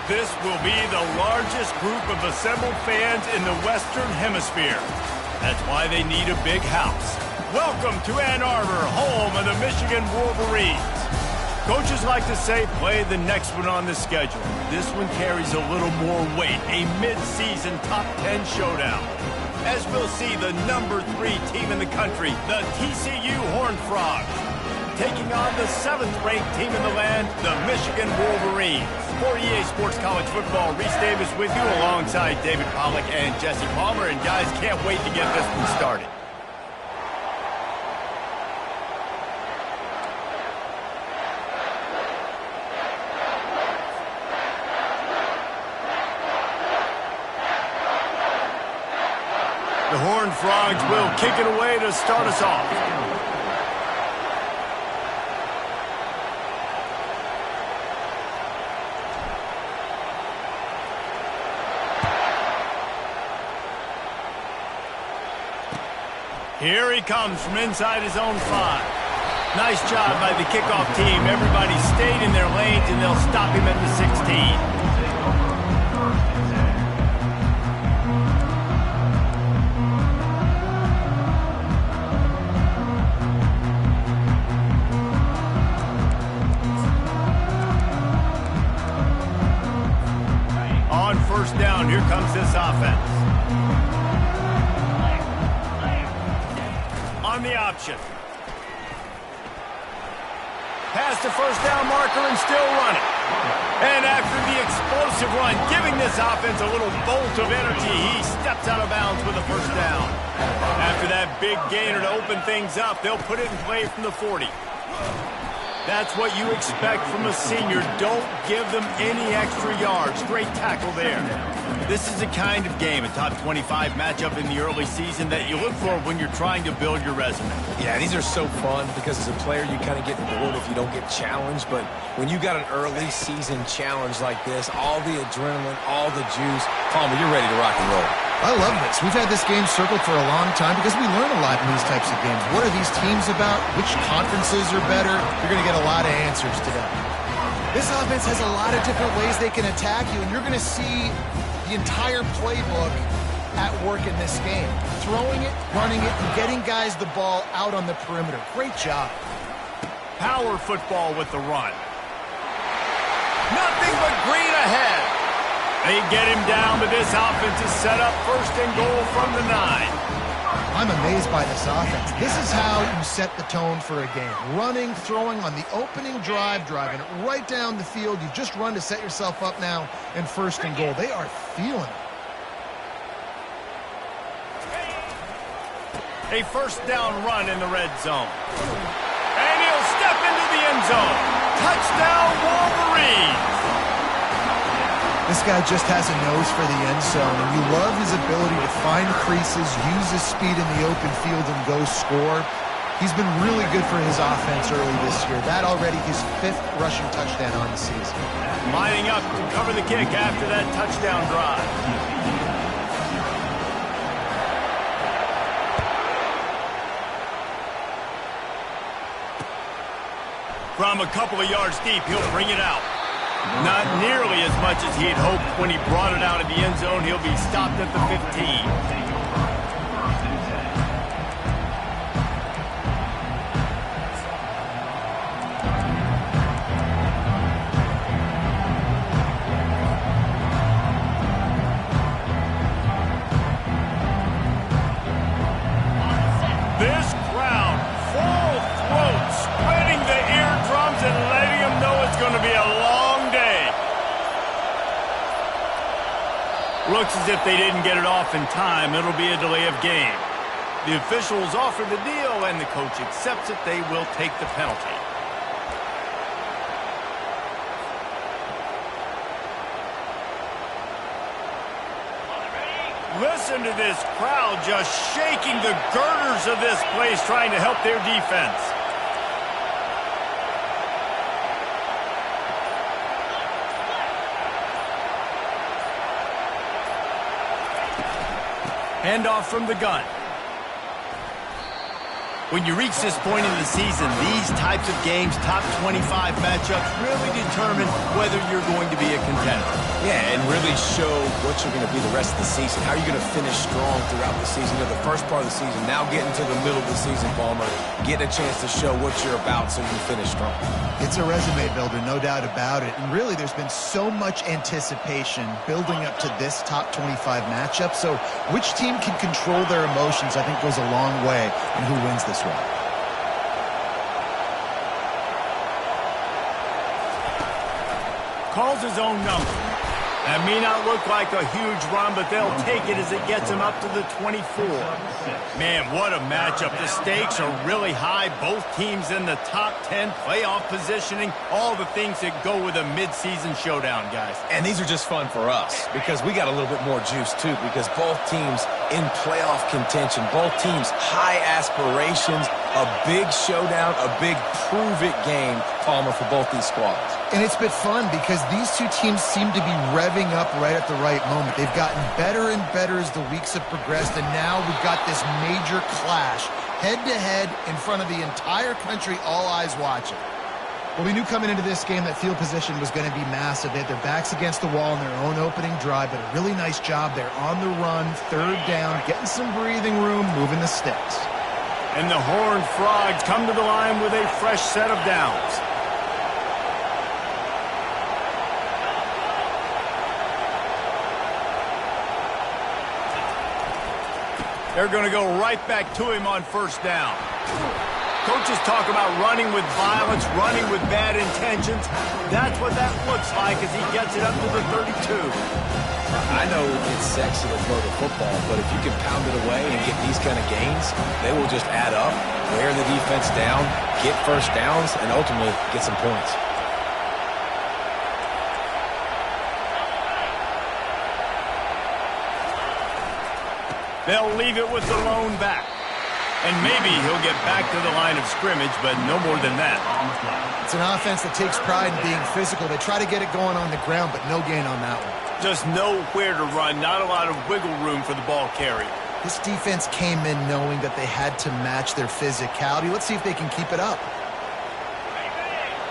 This will be the largest group of assembled fans in the Western Hemisphere. That's why they need a big house. Welcome to Ann Arbor, home of the Michigan Wolverines. Coaches like to say, play the next one on the schedule. This one carries a little more weight, a mid-season top 10 showdown. As we'll see the number 3 team in the country, the TCU Horned Frogs, taking on the 7th-ranked team in the land, the Michigan Wolverines. For EA Sports College Football, Reese Davis with you alongside David Pollack and Jesse Palmer. And guys, can't wait to get this one started. The Horned Frogs will kick it away to start us off. Here he comes from inside his own 5. Nice job by the kickoff team. Everybody stayed in their lanes, and they'll stop him at the 16. On first down, here comes this offense. On the option. Past the first down marker and still running. And after the explosive run, giving this offense a little bolt of energy, he steps out of bounds with a first down. After that big gainer to open things up, they'll put it in play from the 40. That's what you expect from a senior. Don't give them any extra yards. Great tackle there. This is the kind of game, a top 25 matchup in the early season that you look for when you're trying to build your resume. Yeah, these are so fun because as a player, you kind of get bored if you don't get challenged. But when you got an early season challenge like this, all the adrenaline, all the juice, Palmer, you're ready to rock and roll. I love this. We've had this game circled for a long time because we learn a lot in these types of games. What are these teams about? Which conferences are better? You're going to get a lot of answers today. This offense has a lot of different ways they can attack you, and you're going to see the entire playbook at work in this game. Throwing it, running it, and getting guys the ball out on the perimeter. Great job. Power football with the run. Nothing but green ahead. They get him down, but this offense is set up first and goal from the 9. I'm amazed by this offense. This is how you set the tone for a game. Running, throwing on the opening drive, driving it right down the field. You've just run to set yourself up now in first and goal. They are feeling it. A first down run in the red zone. And he'll step into the end zone. Touchdown, Wolverines! This guy just has a nose for the end zone, and you love his ability to find creases, use his speed in the open field, and go score. He's been really good for his offense early this year. That already his 5th rushing touchdown on the season. Lining up to cover the kick after that touchdown drive. From a couple of yards deep, he'll bring it out. Not nearly as much as he had hoped when he brought it out of the end zone. He'll be stopped at the 15. This crowd, full throat, spreading the eardrums and letting them know it's going to be a long day. Looks as if they didn't get it off in time. It'll be a delay of game. The officials offer the deal, and the coach accepts it. They will take the penalty. Listen to this crowd just shaking the girders of this place, trying to help their defense. Handoff from the gun. When you reach this point in the season, these types of games, top 25 matchups, really determine whether you're going to be a contender. Yeah, and really show what you're going to be the rest of the season. How are you going to finish strong throughout the season? You know, the first part of the season, now getting to the middle of the season, Palmer, getting a chance to show what you're about so you can finish strong. It's a resume builder, no doubt about it. And really, there's been so much anticipation building up to this top 25 matchup. So which team can control their emotions, I think, goes a long way in who wins this one. Calls his own number. That may not look like a huge run, but they'll take it as it gets him up to the 24. Man, what a matchup. The stakes are really high. Both teams in the top 10, playoff positioning, all the things that go with a midseason showdown, guys. And these are just fun for us because we got a little bit more juice, too, because both teams in playoff contention, both teams high aspirations, a big showdown, a big prove-it game, Palmer, for both these squads. And it's been fun because these two teams seem to be revving up right at the right moment. They've gotten better and better as the weeks have progressed, and now we've got this major clash, head-to-head in front of the entire country, all eyes watching. Well, we knew coming into this game that field position was going to be massive. They had their backs against the wall in their own opening drive, but a really nice job there on the run, third down, getting some breathing room, moving the sticks. And the Horned Frogs come to the line with a fresh set of downs. They're going to go right back to him on first down. Coaches talk about running with violence, running with bad intentions. That's what that looks like as he gets it up to the 32. I know it's sexy to throw the football, but if you can pound it away and get these kind of gains, they will just add up, wear the defense down, get first downs, and ultimately get some points. They'll leave it with the lone back. And maybe he'll get back to the line of scrimmage, but no more than that. It's an offense that takes pride in being physical. They try to get it going on the ground, but no gain on that one. Just nowhere to run, not a lot of wiggle room for the ball carrier. This defense came in knowing that they had to match their physicality. Let's see if they can keep it up.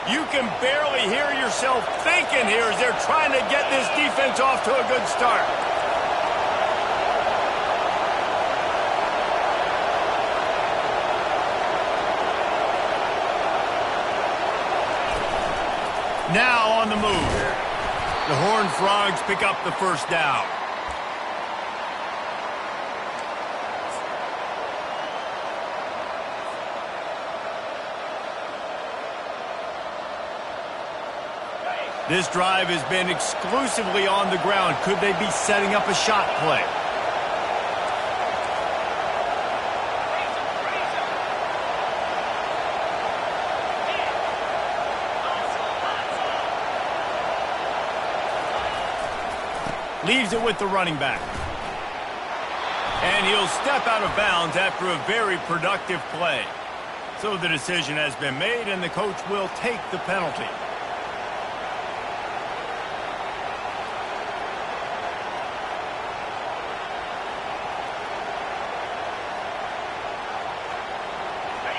You can barely hear yourself thinking here as they're trying to get this defense off to a good start. Now on the move. The Horned Frogs pick up the first down. This drive has been exclusively on the ground. Could they be setting up a shot play? Leaves it with the running back. And he'll step out of bounds after a very productive play. So the decision has been made, and the coach will take the penalty.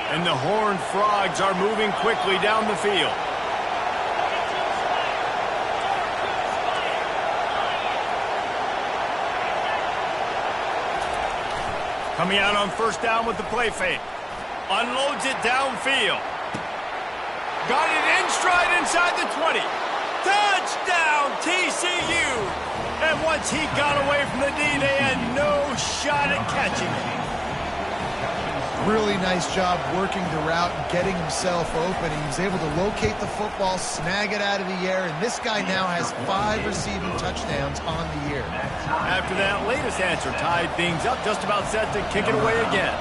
And the Horned Frogs are moving quickly down the field. Coming out on first down with the play fake. Unloads it downfield. Got it in stride inside the 20. Touchdown, TCU! And once he got away from the D, they had no shot at catching it. Really nice job working the route and getting himself open. He was able to locate the football, snag it out of the air, and this guy now has 5 receiving touchdowns on the year. After that latest answer tied things up, just about set to kick it away again.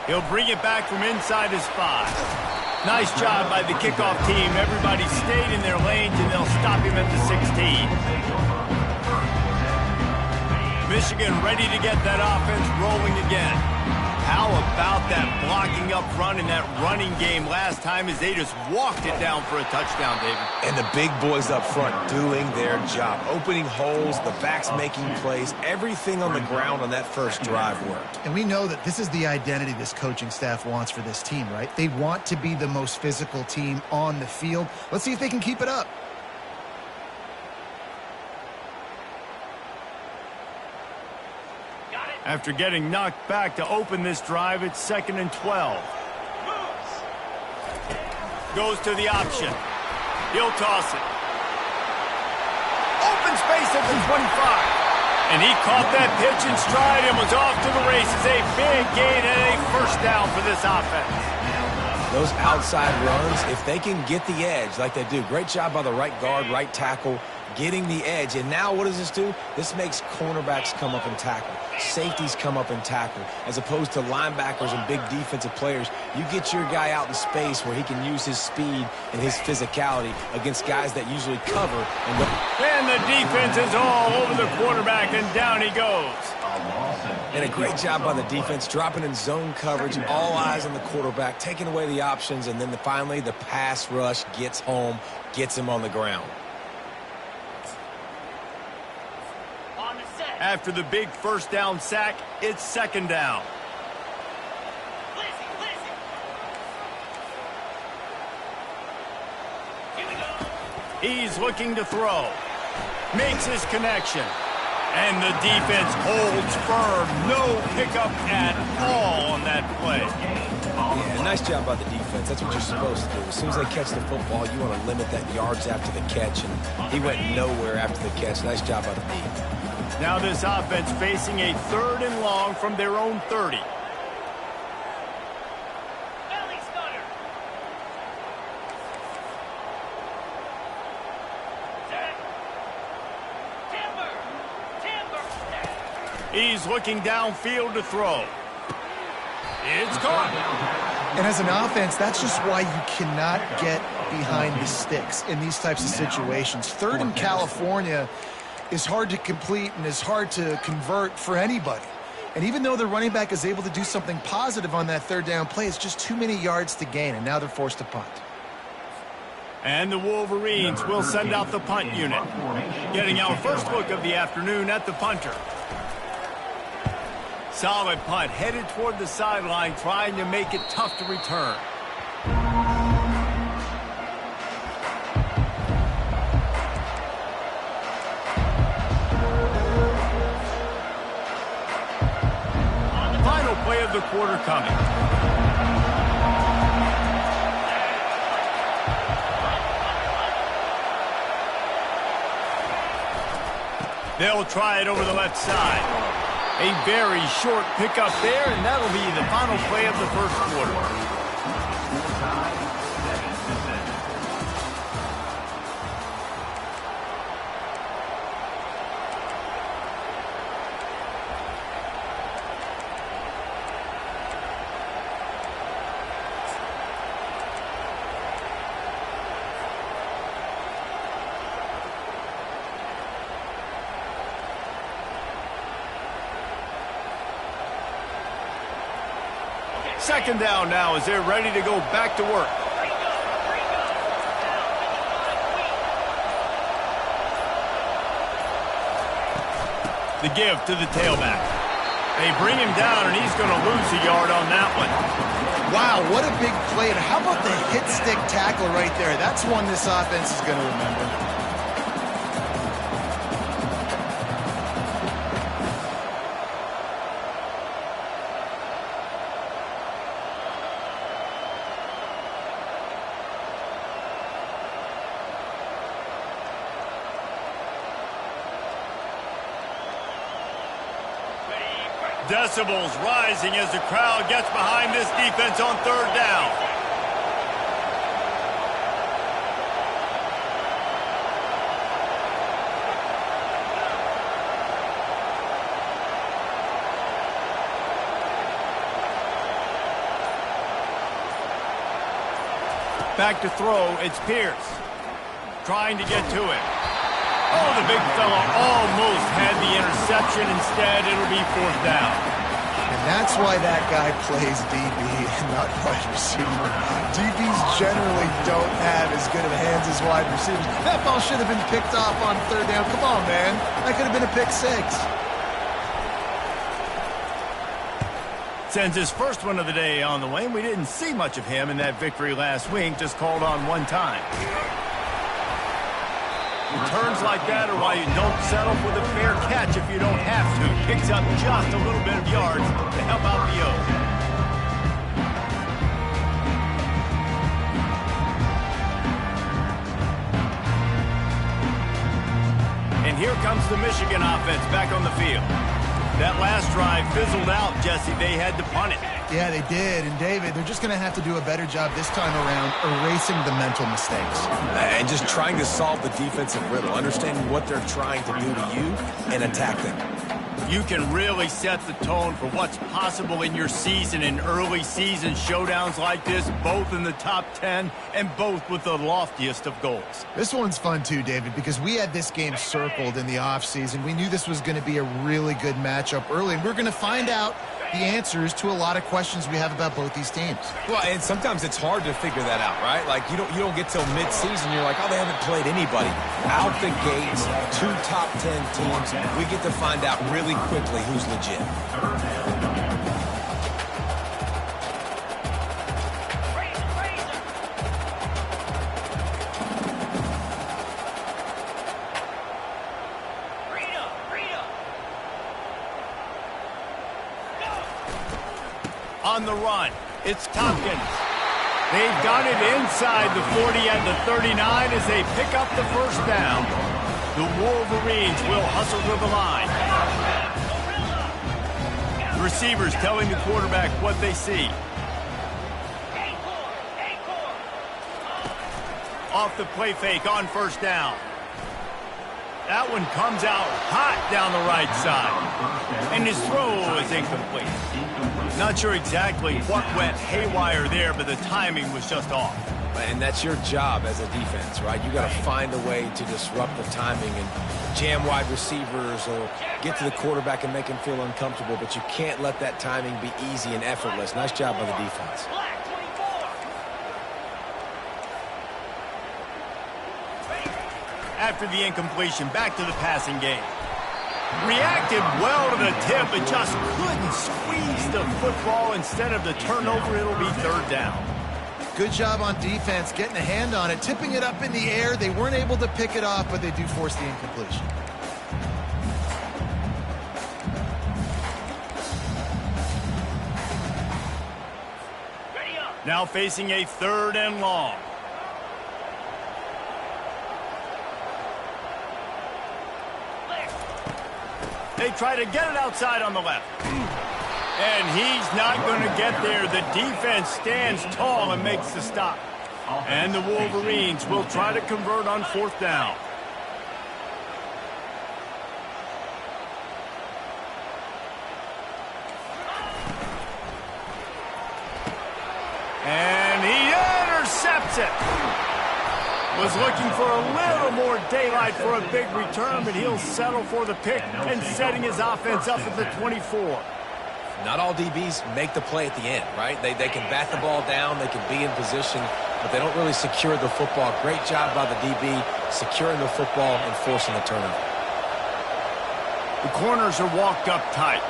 He'll bring it back from inside his 5. Nice job by the kickoff team. Everybody stayed in their lanes, and they'll stop him at the 16. Michigan ready to get that offense rolling again. How about that blocking up front and that running game last time as they just walked it down for a touchdown, David? And the big boys up front doing their job. Opening holes, the backs making plays. Everything on the ground on that first drive worked. And we know that this is the identity this coaching staff wants for this team, right? They want to be the most physical team on the field. Let's see if they can keep it up. After getting knocked back to open this drive, it's 2nd and 12. Goes to the option. He'll toss it. Open space at the 25. And he caught that pitch in stride and was off to the races. A big gain and a first down for this offense. Those outside runs, if they can get the edge like they do, great job by the right guard, right tackle, getting the edge. And now what does this do? This makes cornerbacks come up and tackle. Safeties come up and tackle. As opposed to linebackers and big defensive players, you get your guy out in space where he can use his speed and his physicality against guys that usually cover. And the defense is all over the quarterback, and down he goes. And a great job by the defense, dropping in zone coverage, all eyes on the quarterback, taking away the options, and then finally the pass rush gets home, gets him on the ground. After the big first down sack, it's 2nd down. He's looking to throw. Makes his connection. And the defense holds firm. No pickup at all on that play. Yeah, nice job by the defense. That's what you're supposed to do. As soon as they catch the football, you want to limit that yards after the catch. And he went nowhere after the catch. Nice job by the defense. Now this offense facing a 3rd and long from their own 30. He's looking downfield to throw. It's caught. And as an offense, that's just why you cannot get behind the sticks in these types of situations. 3rd in California is hard to complete and is hard to convert for anybody. And even though the running back is able to do something positive on that 3rd down play, it's just too many yards to gain, and now they're forced to punt. And the Wolverines will send out the punt unit. Getting our first look of the afternoon at the punter. Solid punt, headed toward the sideline, trying to make it tough to return. Final play of the quarter coming. They'll try it over the left side. A very short pickup there, and that'll be the final play of the first quarter. Second down now as they're ready to go back to work. The give to the tailback. They bring him down, and he's going to lose a yard on that one. Wow, what a big play. And how about the hit stick tackle right there? That's one this offense is going to remember. Decibels rising as the crowd gets behind this defense on 3rd down. Back to throw, it's Pierce. Trying to get to it. Oh, the big fella almost had the interception. Instead, it'll be 4th down. And that's why that guy plays DB and not wide receiver. DBs generally don't have as good of hands as wide receivers. That ball should have been picked off on 3rd down. Come on, man. That could have been a pick 6. Sends his first one of the day on the way, and we didn't see much of him in that victory last week, just called on one time. Returns like that are why you don't settle for the fair catch if you don't have to. Picks up just a little bit of yards to help out the O. And here comes the Michigan offense back on the field. That last drive fizzled out, Jesse. They had to punt it. Yeah, they did. And, David, they're just going to have to do a better job this time around erasing the mental mistakes. And just trying to solve the defensive riddle, understanding what they're trying to do to you and attack them. You can really set the tone for what's possible in your season in early season showdowns like this, both in the top 10 and both with the loftiest of goals. This one's fun too, David, because we had this game circled in the offseason. We knew this was going to be a really good matchup early, and we're going to find out the answers to a lot of questions we have about both these teams. Well, and sometimes it's hard to figure that out, right? Like, you don't get till mid-season, you're like, oh, they haven't played anybody. Out the gates, 2 top 10 teams, we get to find out really quickly who's legit. On the run, it's Tompkins. They've got it inside the 40 at the 39 as they pick up the 1st down. The Wolverines will hustle to the line. The receivers telling the quarterback what they see. Off the play fake on 1st down. That one comes out hot down the right side. And his throw is incomplete. Not sure exactly what went haywire there, but the timing was just off. And that's your job as a defense, right? You got to find a way to disrupt the timing and jam wide receivers or get to the quarterback and make him feel uncomfortable, but you can't let that timing be easy and effortless. Nice job by the defense. After the incompletion, back to the passing game. Reacted well to the tip, but just couldn't squeeze the football. Instead of the turnover, it'll be 3rd down. Good job on defense, getting a hand on it, tipping it up in the air. They weren't able to pick it off, but they do force the incompletion. Now facing a 3rd and long. They try to get it outside on the left. And he's not going to get there. The defense stands tall and makes the stop. And the Wolverines will try to convert on 4th down. And he intercepts it. Was looking for a little more daylight for a big return, but he'll settle for the pick and setting his offense up at the 24. Not all DBs make the play at the end, right? They can bat the ball down, they can be in position, but they don't really secure the football. Great job by the DB securing the football and forcing the turnover. The corners are walked up tight.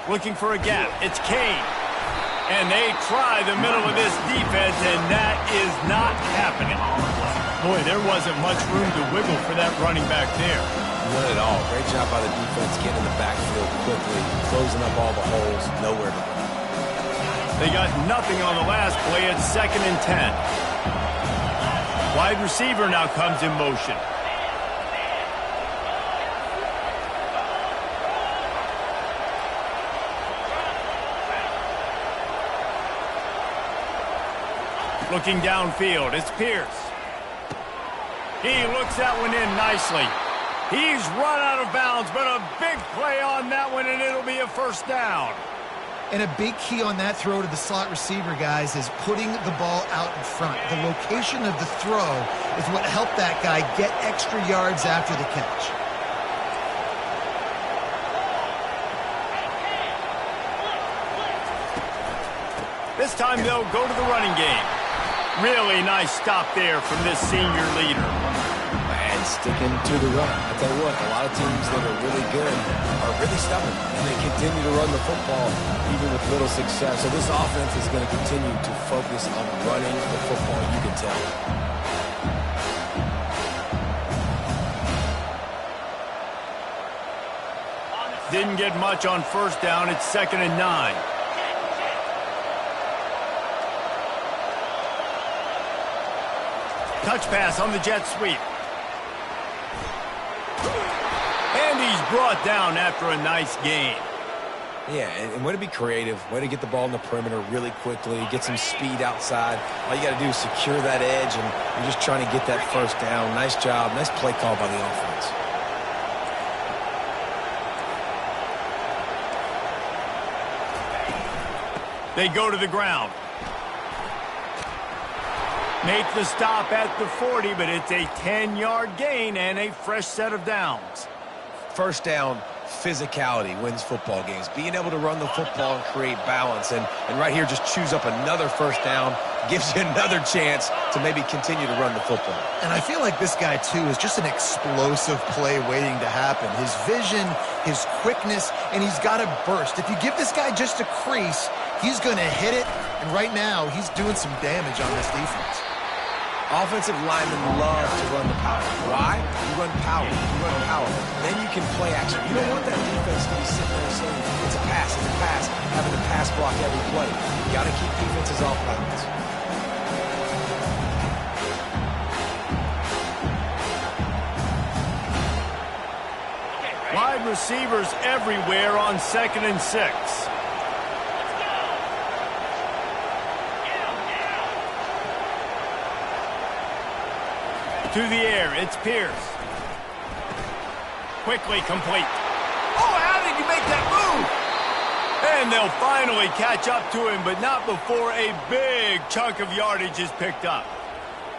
Looking for a gap. It's Kane. And they try the middle of this defense, and that is not happening. Boy, there wasn't much room to wiggle for that running back there. None at all. Great job by the defense getting in the backfield quickly, closing up all the holes, nowhere to go. They got nothing on the last play. It's 2nd and 10. Wide receiver now comes in motion. Looking downfield, it's Pierce. He looks that one in nicely. He's run out of bounds, but a big play on that one, and it'll be a 1st down. And a big key on that throw to the slot receiver, guys, is putting the ball out in front. The location of the throw is what helped that guy get extra yards after the catch. This time they'll go to the running game. Really nice stop there from this senior leader. And sticking to the run. I tell you what, a lot of teams that are really good are really stubborn, and they continue to run the football even with little success. So this offense is going to continue to focus on running the football, you can tell. Didn't get much on first down. It's 2nd and 9. Touch pass on the jet sweep. And he's brought down after a nice gain. Yeah, and way to be creative, way to get the ball in the perimeter really quickly, get some speed outside. All you got to do is secure that edge, and you're just trying to get that first down. Nice job, nice play call by the offense. They go to the ground. Make the stop at the 40, but it's a 10-yard gain and a fresh set of downs. First down, physicality wins football games. Being able to run the football and create balance. And right here, just choose up another first down, gives you another chance to maybe continue to run the football. And I feel like this guy, too, is just an explosive play waiting to happen. His vision, his quickness, and he's got a burst. If you give this guy just a crease, he's going to hit it. And right now, he's doing some damage on this defense. Offensive linemen love to run the power. Why? You run power. You run power. Then you can play action. You don't want that defense to be sitting there saying, it's a pass, having to pass block every play. You got to keep defenses off balance. Wide receivers everywhere on 2nd and 6. To the air, it's Pierce. Quickly complete. Oh, how did you make that move? And they'll finally catch up to him, but not before a big chunk of yardage is picked up.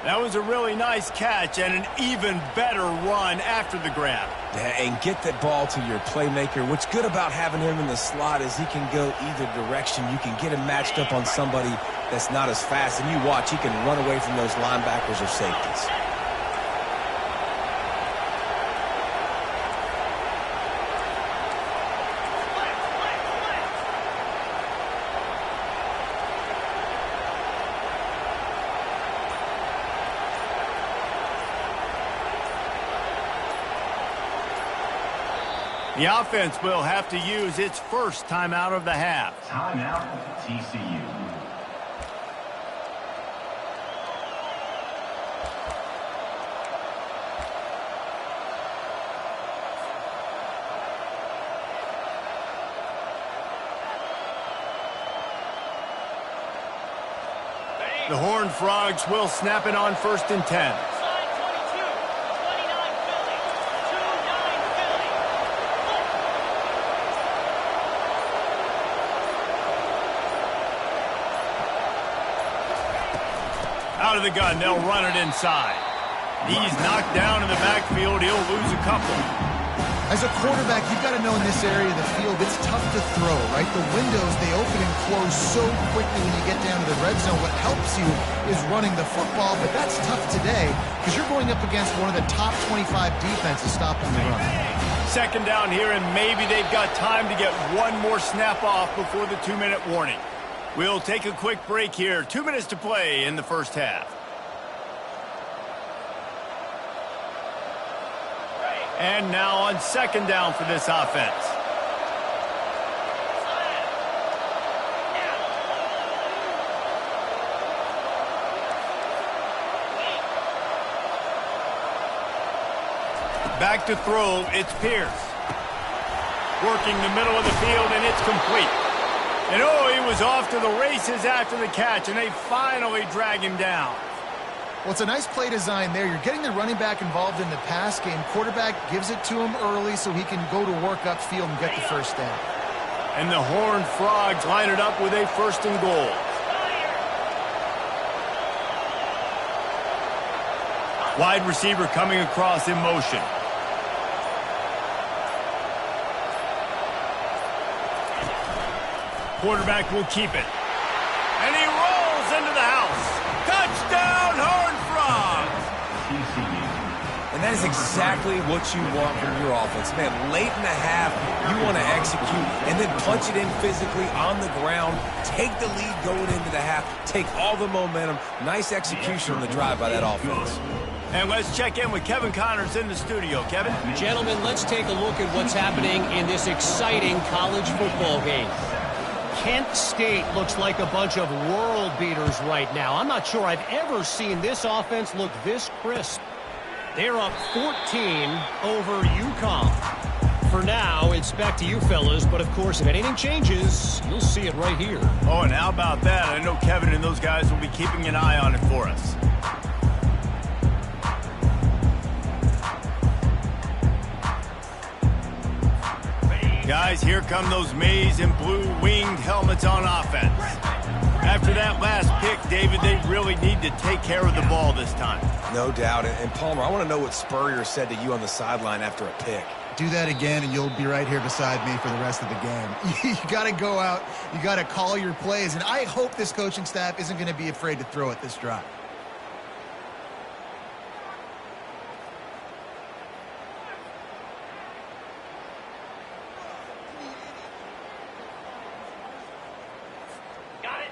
That was a really nice catch and an even better run after the grab. Yeah, and get that ball to your playmaker. What's good about having him in the slot is he can go either direction. You can get him matched up on somebody that's not as fast, and you watch, he can run away from those linebackers or safeties. The offense will have to use its first timeout of the half. Timeout, TCU. The Horned Frogs will snap it on 1st and 10. Out of the gun, they'll run it inside. He's knocked down in the backfield. He'll lose a couple. As a quarterback, you've got to know in this area of the field, it's tough to throw, right? The windows, they open and close so quickly when you get down to the red zone. What helps you is running the football, but that's tough today because you're going up against one of the top 25 defenses stopping the run. 2nd down here, and maybe they've got time to get one more snap off before the 2-minute warning. We'll take a quick break here. 2 minutes to play in the first half. And now on 2nd down for this offense. Back to throw, it's Pierce. Working the middle of the field, and it's complete. And oh, he was off to the races after the catch, and they finally drag him down. Well, it's a nice play design there. You're getting the running back involved in the pass game. Quarterback gives it to him early so he can go to work upfield and get the first down. And the Horned Frogs line it up with a 1st and goal. Wide receiver coming across in motion. Quarterback will keep it. And he rolls into the house. Touchdown, Horned Frogs! TCU. And that is exactly what you want from your offense. Man, late in the half, you want to execute and then punch it in physically on the ground. Take the lead going into the half. Take all the momentum. Nice execution on the drive by that offense. And let's check in with Kevin Connors in the studio. Kevin? Gentlemen, let's take a look at what's happening in this exciting college football game. Kent State looks like a bunch of world beaters right now. I'm not sure I've ever seen this offense look this crisp. They're up 14 over UConn. For now, it's back to you fellas, but of course, if anything changes, you'll see it right here. Oh, and how about that? I know Kevin and those guys will be keeping an eye on it for us. Guys, here come those maize and blue winged helmets on offense. After that last pick, David, they really need to take care of the ball this time. No doubt. And Palmer, I want to know what Spurrier said to you on the sideline after a pick. Do that again, and you'll be right here beside me for the rest of the game. You got to go out. You got to call your plays, and I hope this coaching staff isn't going to be afraid to throw it this drive.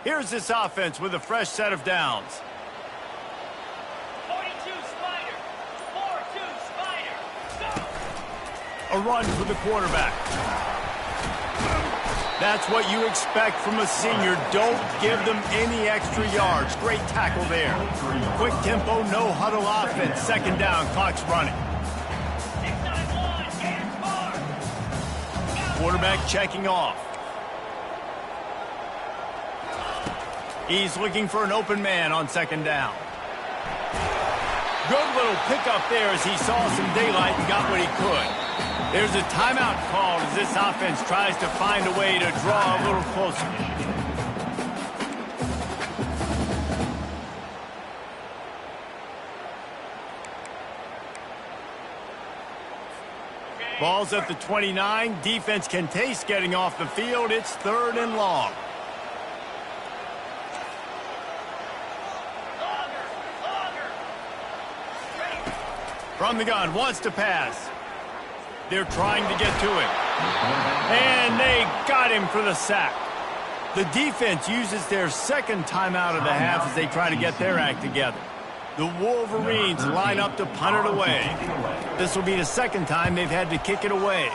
Here's this offense with a fresh set of downs. 42 Spider. 4-2 Spider. Go. A run for the quarterback. That's what you expect from a senior. Don't give them any extra yards. Great tackle there. Quick tempo, no huddle offense. 2nd down, clock's running. 6-9-1. Hands hard. Quarterback checking off. He's looking for an open man on 2nd down. Good little pickup there as he saw some daylight and got what he could. There's a timeout called as this offense tries to find a way to draw a little closer. Ball's at the 29. Defense can taste getting off the field. It's 3rd and long. From the gun, wants to pass. They're trying to get to him. And they got him for the sack. The defense uses their 2nd timeout of the half as they try to get their act together. The Wolverines line up to punt it away. This will be the 2nd time they've had to kick it away.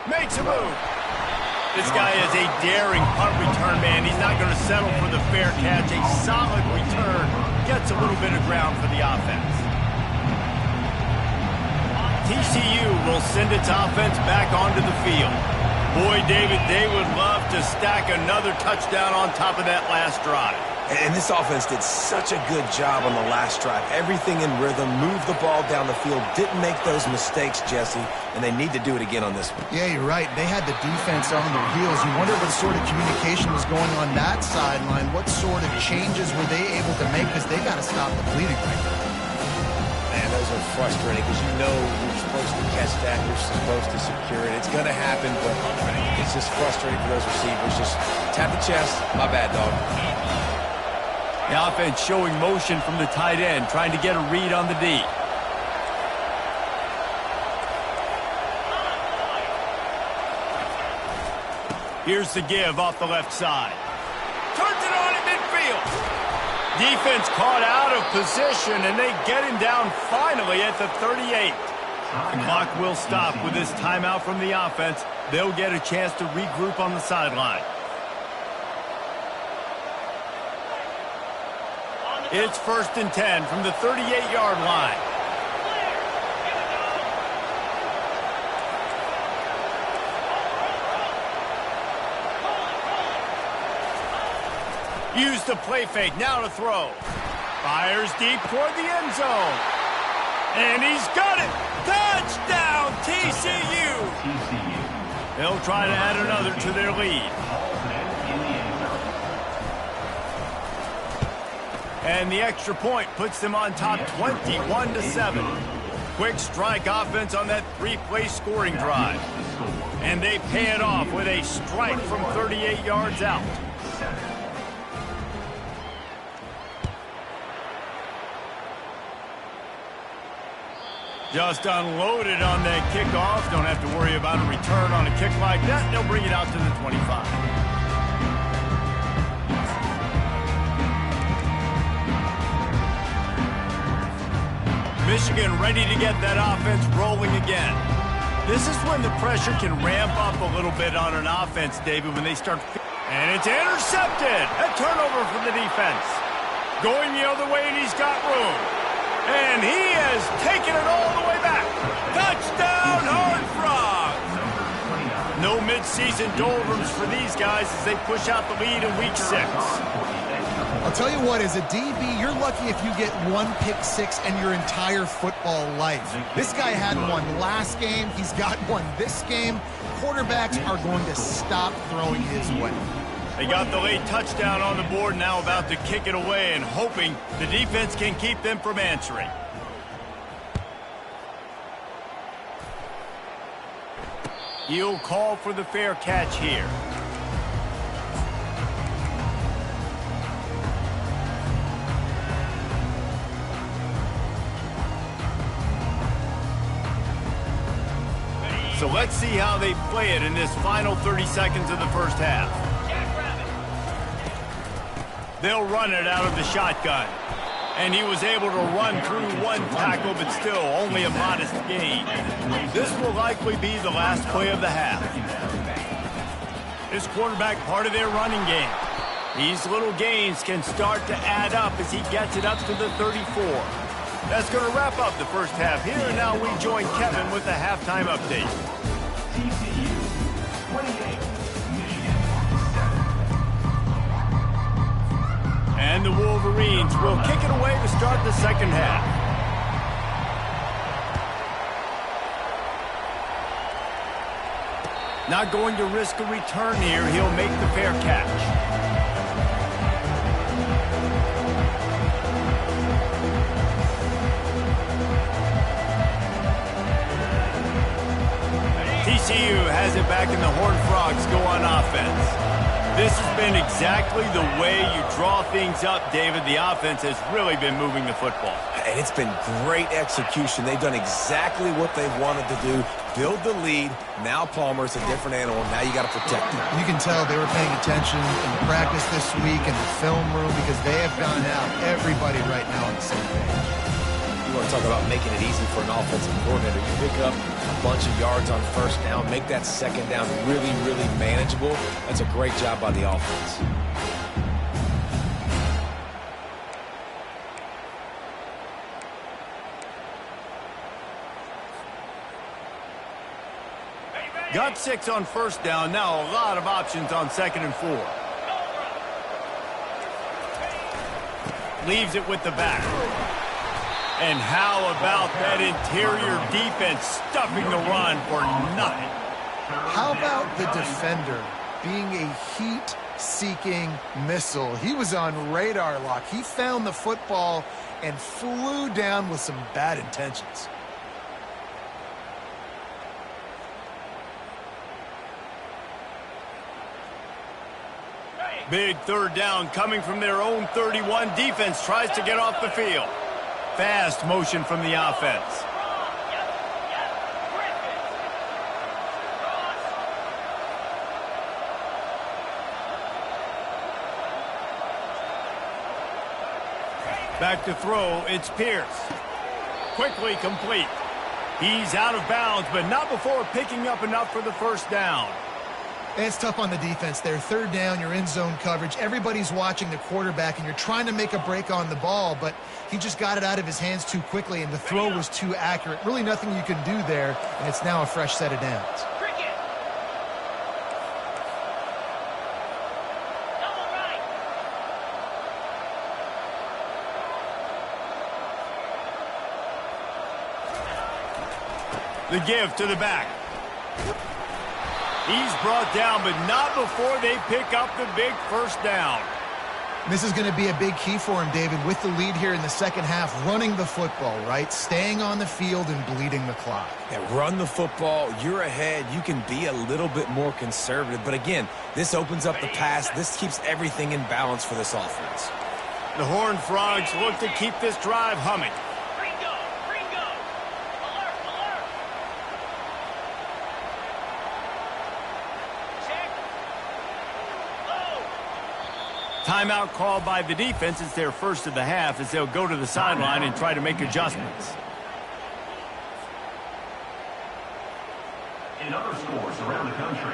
Makes a move. This guy is a daring punt return man. He's not going to settle for the fair catch. A solid return. Gets a little bit of ground for the offense. TCU will send its offense back onto the field. Boy, David, they would love to stack another touchdown on top of that last drive. And this offense did such a good job on the last drive. Everything in rhythm, moved the ball down the field, didn't make those mistakes, Jesse, and they need to do it again on this one. Yeah, you're right. They had the defense on their heels. You wonder what sort of communication was going on that sideline. What sort of changes were they able to make because they got to stop the bleeding right now. Man, those are frustrating because you know you're supposed to catch that, you're supposed to secure it. It's going to happen, but it's just frustrating for those receivers. Just tap the chest. My bad, dog. The offense showing motion from the tight end, trying to get a read on the D. Here's the give off the left side. Turns it on at midfield. Defense caught out of position, and they get him down finally at the 38. The clock will stop with this timeout from the offense. They'll get a chance to regroup on the sideline. It's 1st and 10 from the 38-yard line. Use the play fake, now to throw. Fires deep toward the end zone. And he's got it! Touchdown, TCU! TCU. They'll try to add another to their lead. And the extra point puts them on top 21-7. Quick strike offense on that three-play scoring drive. And they pay it off with a strike from 38 yards out. Just unloaded on that kickoff. Don't have to worry about a return on a kick like that. They'll bring it out to the 25. Michigan ready to get that offense rolling again. This is when the pressure can ramp up a little bit on an offense, David, when they start. And it's intercepted. A turnover from the defense. Going the other way, and he's got room. And he has taken it all the way back. Touchdown, Horned Frogs! No midseason doldrums for these guys as they push out the lead in Week 6. I'll tell you what, as a DB, you're lucky if you get one pick six in your entire football life. This guy had one last game. He's got one this game. Quarterbacks are going to stop throwing his way. They got the late touchdown on the board, now about to kick it away and hoping the defense can keep them from answering. He'll call for the fair catch here. So let's see how they play it in this final 30 seconds of the first half. They'll run it out of the shotgun. And he was able to run through one tackle, but still only a modest gain. This will likely be the last play of the half. This quarterback part of their running game. These little gains can start to add up as he gets it up to the 34. That's going to wrap up the first half here, and now we join Kevin with the halftime update. TCU 28, Michigan 7. And the Wolverines will kick it away to start the second half. Not going to risk a return here. He'll make the fair catch. TCU has it back, and the Horned Frogs go on offense. This has been exactly the way you draw things up, David. The offense has really been moving the football. And it's been great execution. They've done exactly what they've wanted to do. Build the lead. Now Palmer's a different animal. Now you got to protect him. You can tell they were paying attention in practice this week in the film room because they have gone out, everybody right now on the same page. You want to talk about making it easy for an offensive coordinator. You pick up a bunch of yards on first down, make that second down really, really manageable. That's a great job by the offense. Got 6 on first down. Now a lot of options on 2nd and 4. Leaves it with the back. And how about that interior defense stuffing the run for nothing? How about the defender being a heat-seeking missile? He was on radar lock. He found the football and flew down with some bad intentions. Big third down coming from their own 31. Defense tries to get off the field. Fast motion from the offense. Back to throw, it's Pierce. Quickly complete. He's out of bounds, but not before picking up enough for the first down. And it's tough on the defense there. Third down, you're in zone coverage. Everybody's watching the quarterback, and you're trying to make a break on the ball, but he just got it out of his hands too quickly, and the throw was too accurate. Really nothing you can do there, and it's now a fresh set of downs. The give to the back. He's brought down, but not before they pick up the big first down. This is going to be a big key for him, David, with the lead here in the second half, running the football, right? Staying on the field and bleeding the clock. Yeah, run the football. You're ahead. You can be a little bit more conservative. But again, this opens up the pass. This keeps everything in balance for this offense. The Horned Frogs look to keep this drive humming. Gringo, gringo. Alert, alert. Check. Low. Timeout called by the defense. It's their first of the half as they'll go to the sideline and try to make adjustments. In other scores around the country,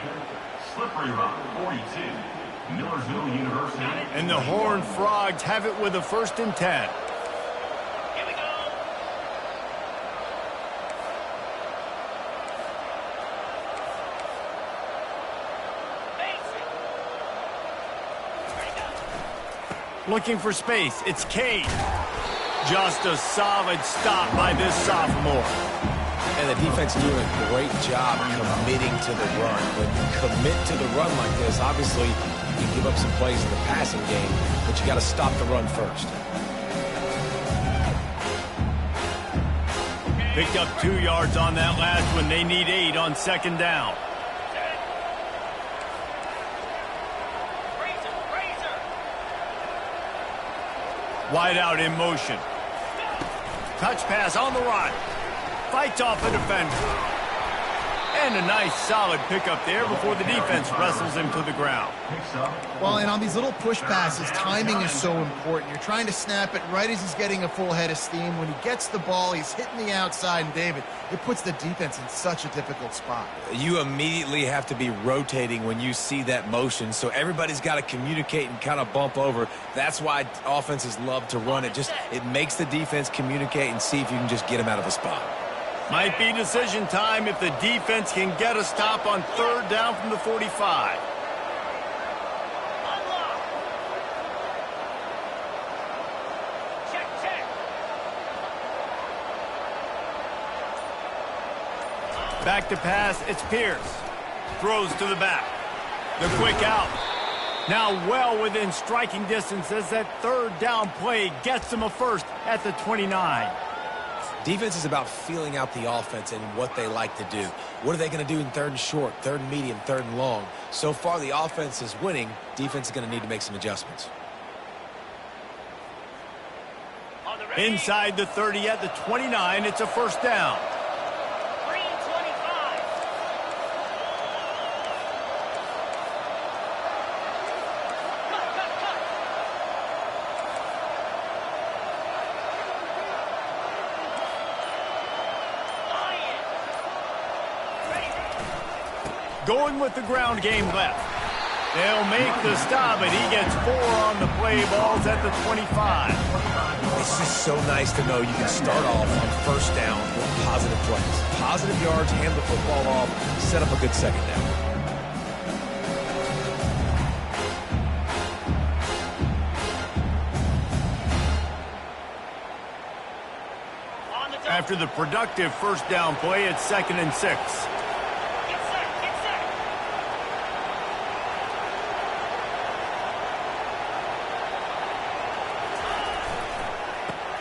Slippery Rock 42, Millersville University. And the Horned Frogs have it with a 1st and 10. Here we go. Basic. Ready, go. Looking for space. It's Cade. Just a solid stop by this sophomore. And the defense doing a great job committing to the run. When you commit to the run like this, obviously you can give up some plays in the passing game, but you got to stop the run first. Picked up 2 yards on that last one. They need 8 on 2nd down. Razor, razor. Wide out in motion. Touch pass on the run. Fights off a defender. And a nice solid pickup there before the defense wrestles him to the ground. Well, and on these little push passes, timing is so important. You're trying to snap it right as he's getting a full head of steam. When he gets the ball, he's hitting the outside, and David, it puts the defense in such a difficult spot. You immediately have to be rotating when you see that motion, so everybody's got to communicate and kind of bump over. That's why offenses love to run it. It makes the defense communicate and see if you can just get him out of a spot. Might be decision time if the defense can get a stop on 3rd down from the 45. Unlock. Check, check. Back to pass, it's Pierce. Throws to the back. The quick out. Now well within striking distance as that 3rd down play gets them a 1st at the 29. Defense is about feeling out the offense and what they like to do. What are they going to do in 3rd and short, 3rd and medium, 3rd and long? So far, the offense is winning. Defense is going to need to make some adjustments. On the ready. Inside the 30 at the 29, it's a 1st down. Green 25. Cut, cut, cut. Lion. Ready. Going with the ground game left. They'll make the stop, and he gets 4 on the play. Balls at the 25. It's just so nice to know you can start off on 1st down with positive plays. Positive yards, hand the football off, set up a good 2nd down. On the double. After the productive 1st down play, it's 2nd and 6. Get set, get set.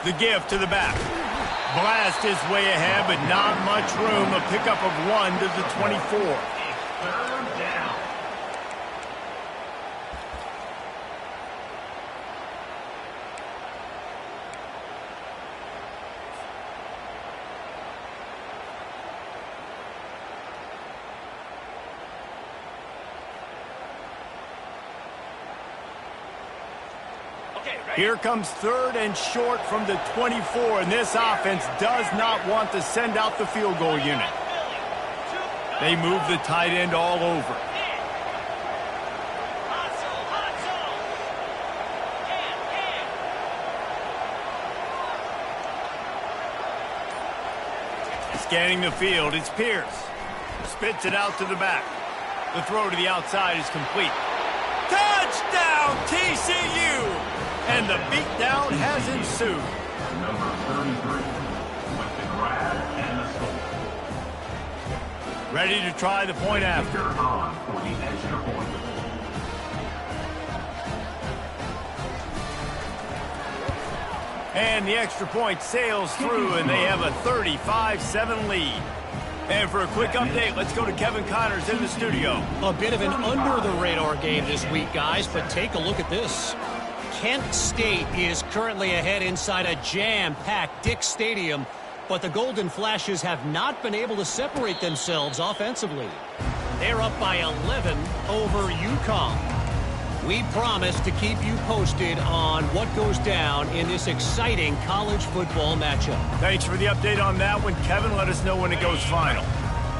The give to the back. Blast his way ahead, but not much room. A pickup of 1 to the 24. 3rd down. Okay, ready. Here comes 3rd and short from the 24, and this offense does not want to send out the field goal unit. They move the tight end all over. Hot zone, hot zone. Scanning the field, it's Pierce. Spits it out to the back. The throw to the outside is complete. Touchdown, TCU! And the beatdown has ensued. Number 33 with the grab and the score. Ready to try the point after. On for the extra point. And the extra point sails through, and they have a 35-7 lead. And for a quick update, let's go to Kevin Connors in the studio. A bit of an under-the-radar game this week, guys, but take a look at this. Kent State is currently ahead inside a jam-packed Dick Stadium, but the Golden Flashes have not been able to separate themselves offensively. They're up by 11 over UConn. We promise to keep you posted on what goes down in this exciting college football matchup. Thanks for the update on that one, Kevin. Let us know when it goes final.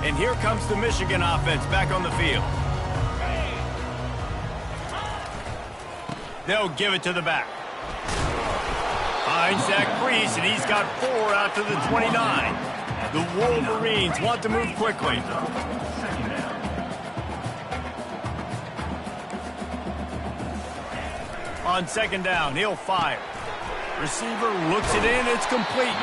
And here comes the Michigan offense back on the field. They'll give it to the back. Finds that crease, and he's got 4 out to the 29. The Wolverines want to move quickly. On second down, he'll fire. Receiver looks it in, it's complete.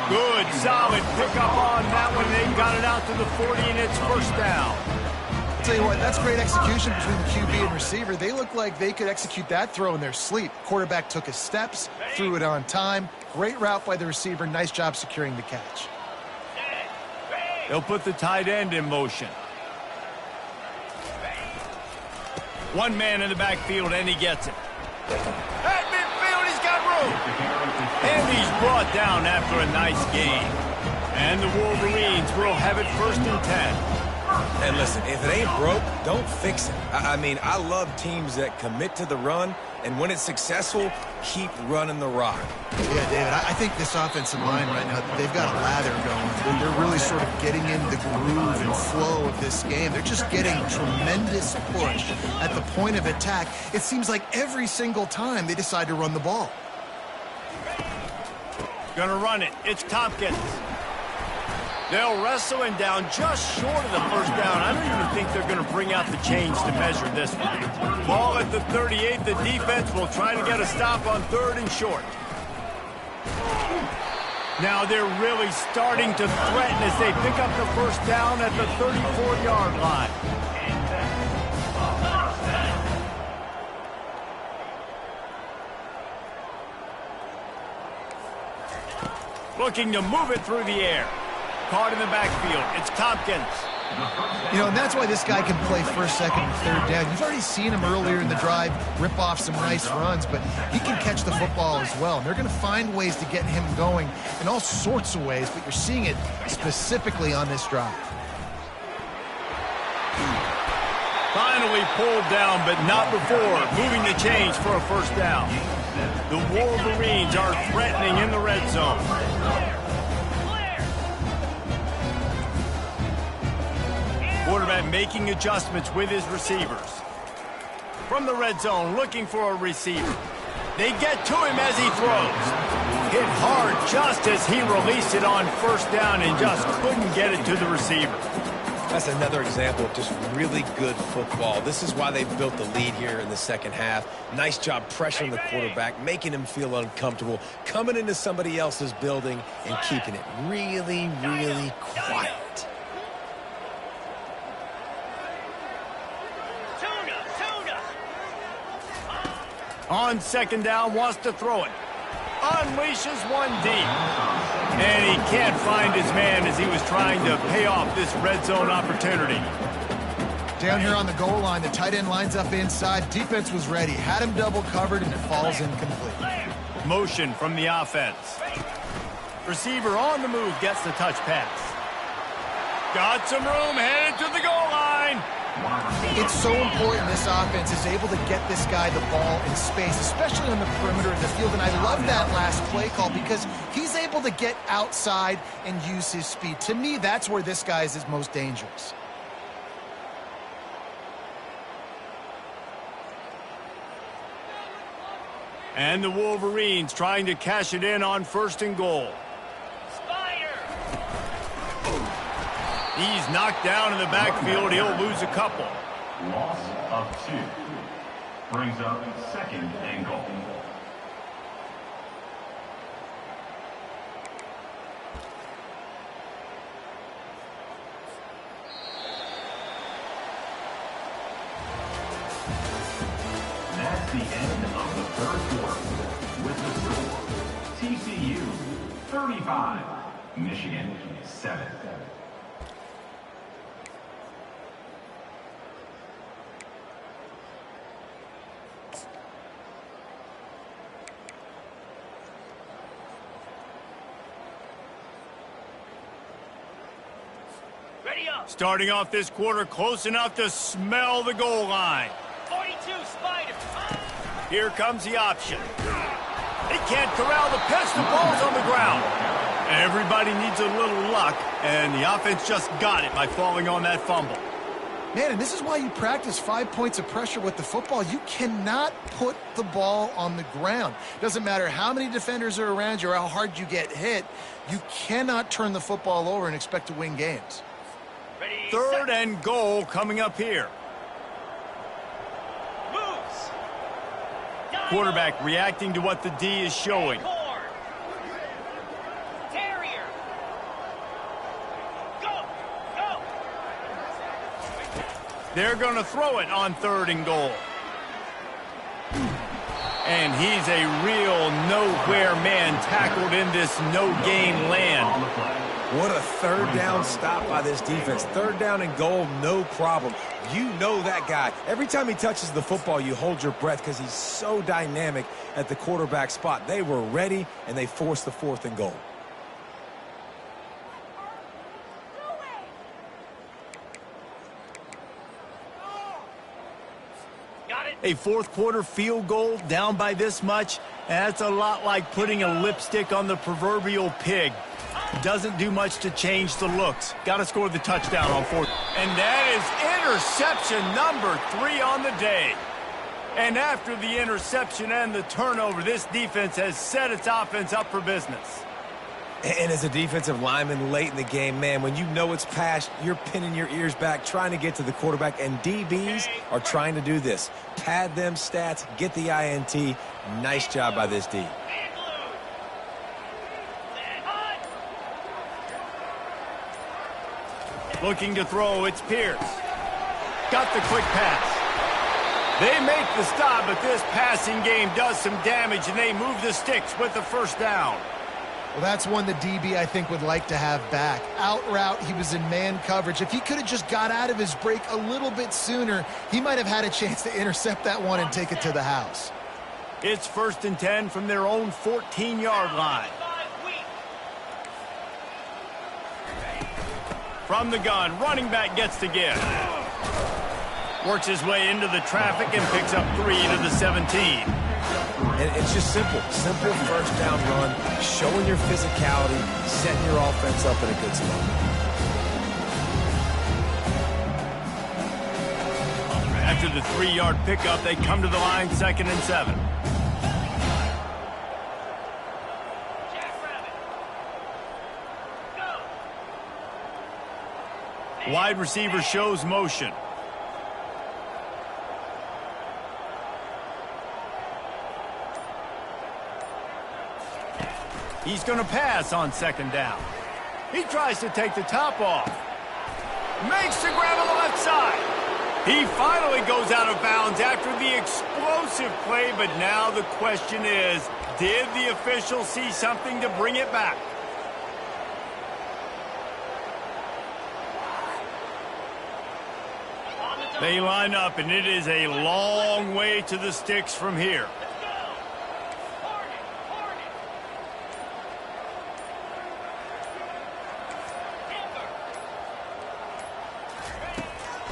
Good, solid pickup on that one. They got it out to the 40, and it's first down. I'll tell you what, that's great execution between the QB and receiver. They look like they could execute that throw in their sleep. Quarterback took his steps, threw it on time. Great route by the receiver. Nice job securing the catch. They'll put the tight end in motion. One man in the backfield, and he gets it. At midfield, he's got room. And he's brought down after a nice gain. And the Wolverines will have it first and 10. And listen, if it ain't broke, don't fix it. I mean, I love teams that commit to the run, and when it's successful, keep running the rock. Yeah, David, I think this offensive line right now, they've got a lather going. They're really sort of getting in the groove and flow of this game. They're just getting tremendous push at the point of attack. It seems like every single time they decide to run the ball. Gonna run it. It's Tompkins. They'll wrestle him down just short of the first down. I don't even think they're going to bring out the chains to measure this one. Ball at the 38. The defense will try to get a stop on 3rd and short. Now they're really starting to threaten as they pick up the first down at the 34-yard line. Looking to move it through the air. Caught in the backfield. It's Tompkins. You know, and that's why this guy can play first, second, and third down. You've already seen him earlier in the drive rip off some nice runs, but he can catch the football as well. And they're going to find ways to get him going in all sorts of ways, but you're seeing it specifically on this drive. Finally pulled down, but not before moving the chains for a first down. The Wolverines are threatening in the red zone. Quarterback making adjustments with his receivers. From the red zone, looking for a receiver. They get to him as he throws. Hit hard just as he released it on first down and just couldn't get it to the receiver. That's another example of just really good football. This is why they built the lead here in the second half. Nice job pressuring the quarterback, making him feel uncomfortable, coming into somebody else's building and keeping it really, really quiet. On second down, wants to throw it. Unleashes one deep. And he can't find his man as he was trying to pay off this red zone opportunity. Down here on the goal line, the tight end lines up inside. Defense was ready. Had him double covered, and it falls incomplete. Motion from the offense. Receiver on the move gets the touch pass. Got some room, headed to the goal line. It's so important this offense is able to get this guy the ball in space, especially on the perimeter of the field. And I love that last play call because he's able to get outside and use his speed. To me, that's where this guy is his most dangerous. And the Wolverines trying to cash it in on first and goal. He's knocked down in the backfield. He'll lose a couple. Loss of 2. Brings up second and goal. the end of the third quarter with the score TCU 35, Michigan 7. Ready up. Starting off this quarter close enough to smell the goal line. 42, Spider. Here comes the option. They can't corral the pitch. The ball's on the ground. Everybody needs a little luck, and the offense just got it by falling on that fumble. Man, and this is why you practice 5 points of pressure with the football. You cannot put the ball on the ground. Doesn't matter how many defenders are around you or how hard you get hit. You cannot turn the football over and expect to win games. Ready, Third set. and goal coming up here. Moves. Quarterback reacting to what the D is showing. Corn. Terrier. Go. Go. They're going to throw it on third and goal. And he's a real nowhere man tackled in this no-gain land. What a third down stop by this defense. Third down and goal, no problem. You know that guy. Every time he touches the football, you hold your breath because he's so dynamic at the quarterback spot. They were ready, and they forced the fourth and goal. Got it. A fourth quarter field goal down by this much, that's a lot like putting a lipstick on the proverbial pig. Doesn't do much to change the looks. Got to score the touchdown on fourth. And that is interception number 3 on the day. And after the interception and the turnover, this defense has set its offense up for business. And as a defensive lineman late in the game, man, when you know it's past, you're pinning your ears back, trying to get to the quarterback, and DBs are trying to do this. Pad them stats, get the INT. Nice job by this D. And blue. And hot. Looking to throw, it's Pierce. Got the quick pass. They make the stop, but this passing game does some damage, and they move the sticks with the first down. Well, that's one the DB, I think, would like to have back. Out route, he was in man coverage. If he could have just got out of his break a little bit sooner, he might have had a chance to intercept that one and take it to the house. It's 1st and 10 from their own 14-yard line. 5 weak. From the gun, running back gets to give. Works his way into the traffic and picks up 3 to the 17. And it's just simple first down run, showing your physicality, setting your offense up in a good spot. After the 3-yard pickup, they come to the line 2nd and 7. Jackrabbit. Go. Wide receiver shows motion. He's going to pass on 2nd down. He tries to take the top off. Makes the grab on the left side. He finally goes out of bounds after the explosive play, but now the question is, did the official see something to bring it back? They line up, and it is a long way to the sticks from here.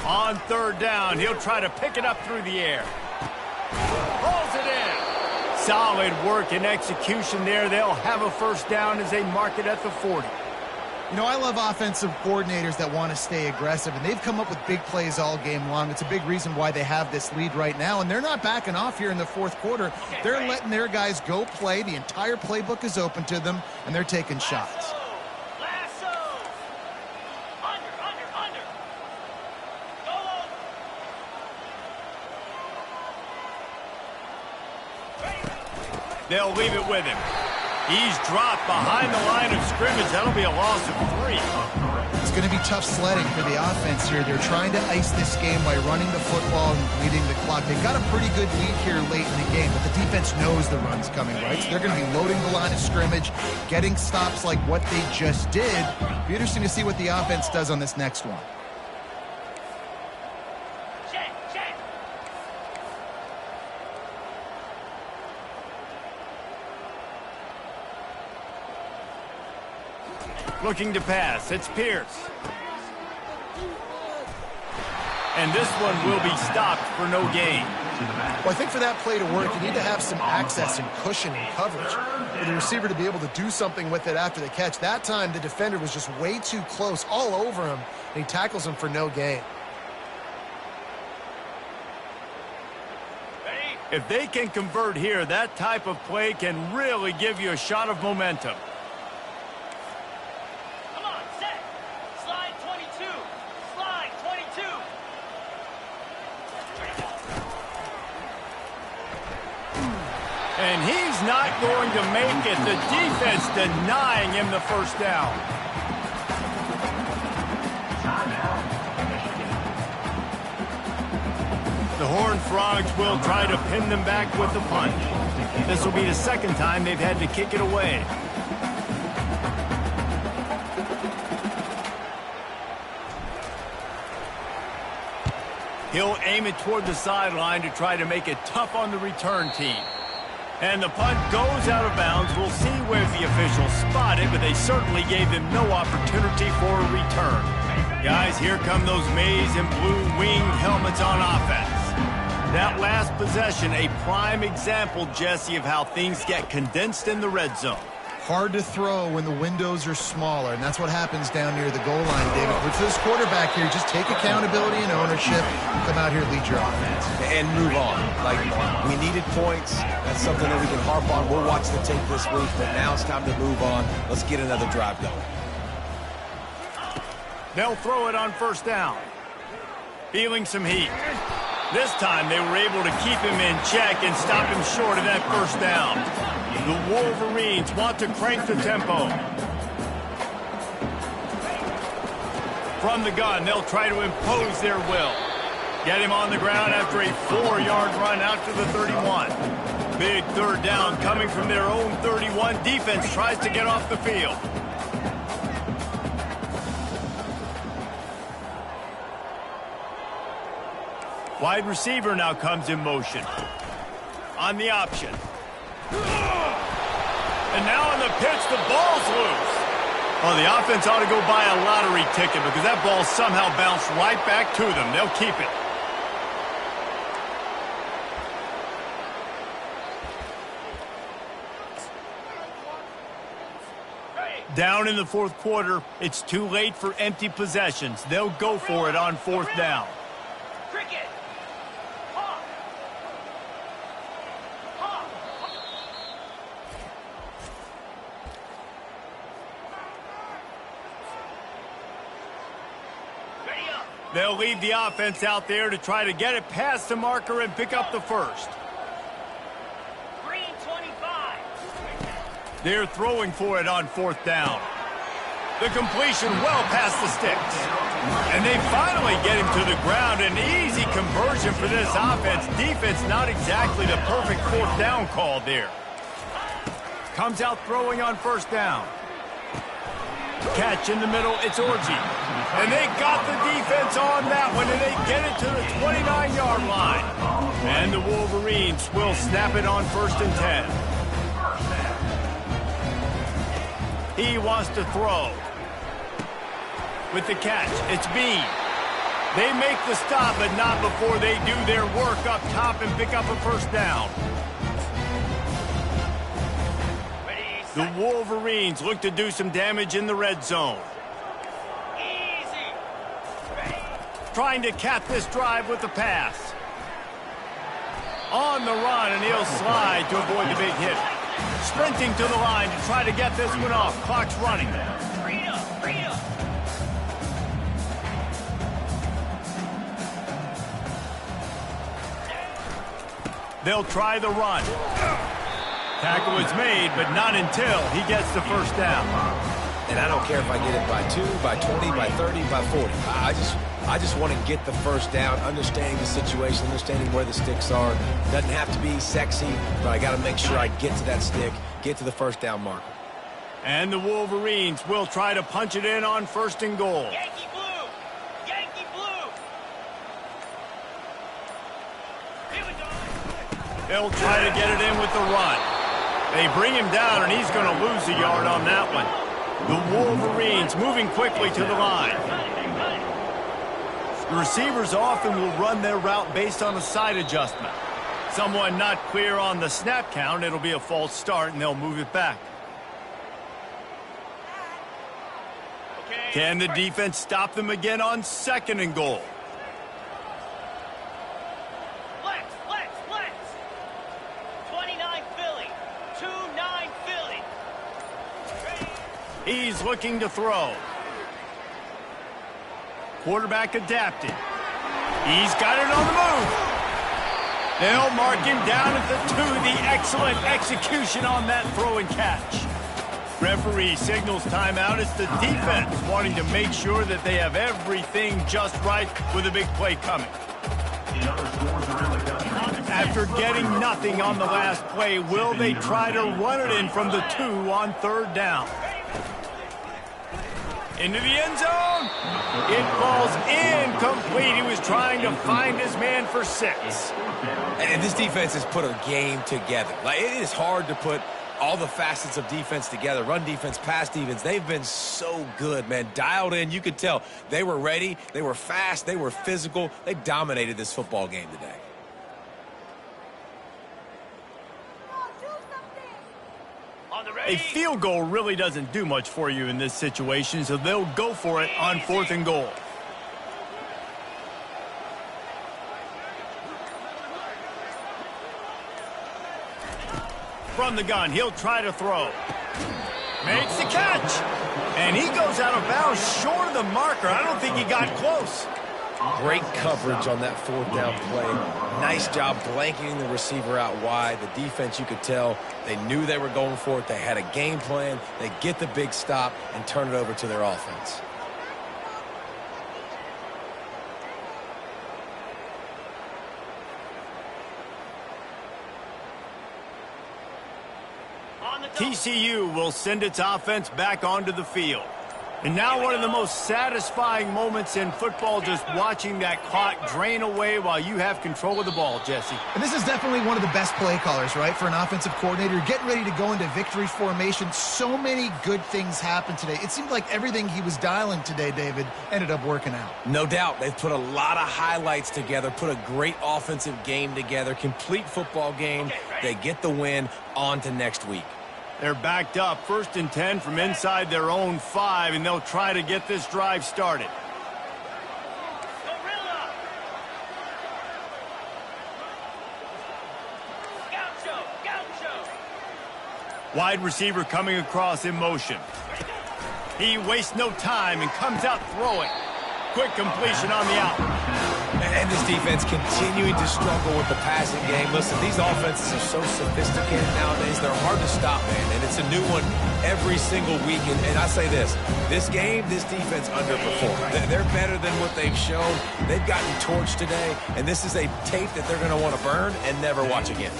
On 3rd down, he'll try to pick it up through the air. Pulls it in. Solid work and execution there. They'll have a first down as they mark it at the 40. You know, I love offensive coordinators that want to stay aggressive, and they've come up with big plays all game long. It's a big reason why they have this lead right now, and they're not backing off here in the 4th quarter. They're letting their guys go play. The entire playbook is open to them, and they're taking shots. Lasso. Under. Go over. They'll leave it with him. He's dropped behind the line of scrimmage. That'll be a loss of 3. It's going to be tough sledding for the offense here. They're trying to ice this game by running the football and leading the clock. They've got a pretty good lead here late in the game, but the defense knows the run's coming, right? So they're going to be loading the line of scrimmage, getting stops like what they just did. It'll be interesting to see what the offense does on this next one. Looking to pass. It's Pierce. And this one will be stopped for no gain. Well, I think for that play to work, you need to have some access and cushion and coverage for the receiver to be able to do something with it after the catch. That time, the defender was just way too close, all over him, and he tackles him for no gain. If they can convert here, that type of play can really give you a shot of momentum. And he's not going to make it. The defense denying him the first down. The Horned Frogs will try to pin them back with the punt. This will be the second time they've had to kick it away. He'll aim it toward the sideline to try to make it tough on the return team. And the punt goes out of bounds. We'll see where the officials spot it, but they certainly gave them no opportunity for a return. Guys, here come those maize and blue winged helmets on offense. That last possession, a prime example, Jesse, of how things get condensed in the red zone. Hard to throw when the windows are smaller, and that's what happens down near the goal line, David. But for this quarterback here, just take accountability and ownership, come out here, lead your offense. And move on. Like, we needed points. That's something that we can harp on. We'll watch the tape this week, but now it's time to move on. Let's get another drive going. They'll throw it on first down. Feeling some heat. This time they were able to keep him in check and stop him short of that first down. The Wolverines want to crank the tempo. From the gun, they'll try to impose their will. Get him on the ground after a 4-yard run out to the 31. Big third down coming from their own 31. Defense tries to get off the field. Wide receiver now comes in motion. On the option. And now on the pitch, the ball's loose. Well, the offense ought to go buy a lottery ticket because that ball somehow bounced right back to them. They'll keep it. Down in the fourth quarter, it's too late for empty possessions. They'll go for it on fourth down. Cricket. They'll leave the offense out there to try to get it past the marker and pick up the first. Green 25. They're throwing for it on fourth down. The completion well past the sticks. And they finally get him to the ground. An easy conversion for this offense. Defense not exactly the perfect fourth down call there. Comes out throwing on first down. Catch in the middle, it's Orji. And they got the defense on that one, and they get it to the 29-yard line. And the Wolverines will snap it on 1st and 10. He wants to throw. With the catch, it's Bean. They make the stop, but not before they do their work up top and pick up a first down. The Wolverines look to do some damage in the red zone. Easy. Trying to cap this drive with the pass. On the run, and he'll slide to avoid the big hit. Sprinting to the line to try to get this one off. Clock's running. Freedom. They'll try the run. Tackle is made, but not until he gets the first down. And I don't care if I get it by 2, by 20, by 30, by 40. I just want to get the first down, understanding the situation, understanding where the sticks are. Doesn't have to be sexy, but I got to make sure I get to that stick, get to the first down marker. And the Wolverines will try to punch it in on 1st and goal. Yankee blue! Yankee blue! Here we go! They'll try to get it in with the run. They bring him down, and he's going to lose a yard on that one. The Wolverines moving quickly to the line. The receivers often will run their route based on a side adjustment. Someone not clear on the snap count, it'll be a false start, and they'll move it back. Can the defense stop them again on 2nd and goal? Flex! 29 Philly. 2-9 Philly. He's looking to throw. Quarterback adapted. He's got it on the move. They'll mark him down at the 2. The excellent execution on that throw and catch. Referee signals timeout. It's the defense wanting to make sure that they have everything just right with a big play coming. After getting nothing on the last play, will they try to run it in from the 2 on 3rd down? Into the end zone. It falls incomplete. He was trying to find his man for 6. And this defense has put a game together. Like, it is hard to put all the facets of defense together. Run defense, pass defense. They've been so good, man. Dialed in. You could tell they were ready. They were fast. They were physical. They dominated this football game today. A field goal really doesn't do much for you in this situation, so they'll go for it on 4th and goal. From the gun, he'll try to throw. Makes the catch. And he goes out of bounds short of the marker. I don't think he got close. Great coverage on that 4th down play. Nice job blanketing the receiver out wide. The defense, you could tell, they knew they were going for it. They had a game plan. They get the big stop and turn it over to their offense. TCU will send its offense back onto the field. And now one of the most satisfying moments in football, just watching that clock drain away while you have control of the ball, Jesse. And this is definitely one of the best play callers, right, for an offensive coordinator. Getting ready to go into victory formation. So many good things happened today. It seemed like everything he was dialing today, David, ended up working out. No doubt. They've put a lot of highlights together, put a great offensive game together, complete football game. They get the win. On to next week. They're backed up, 1st and 10 from inside their own 5, and they'll try to get this drive started. Gorilla! Gaucho! Wide receiver coming across in motion. He wastes no time and comes out throwing. Quick completion on the out. And this defense continuing to struggle with the passing game. Listen, these offenses are so sophisticated nowadays. They're hard to stop, man. And it's a new one every single week. And I say this game, this defense underperformed. They're better than what they've shown. They've gotten torched today. And this is a tape that they're going to want to burn and never watch again.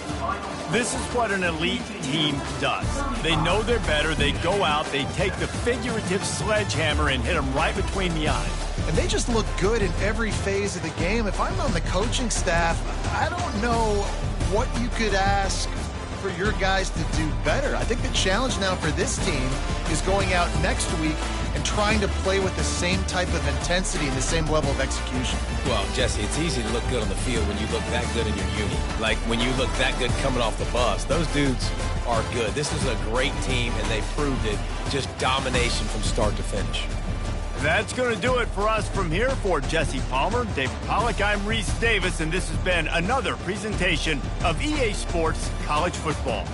This is what an elite team does. They know they're better. They go out. They take the figurative sledgehammer and hit them right between the eyes. And they just look good in every phase of the game. If I'm on the coaching staff, I don't know what you could ask for your guys to do better. I think the challenge now for this team is going out next week and trying to play with the same type of intensity and the same level of execution. Well, Jesse, it's easy to look good on the field when you look that good in your uni. Like when you look that good coming off the bus. Those dudes are good. This is a great team, and they proved it. Just domination from start to finish. That's going to do it for us from here. For Jesse Palmer, David Pollack, I'm Reese Davis, and this has been another presentation of EA Sports College Football.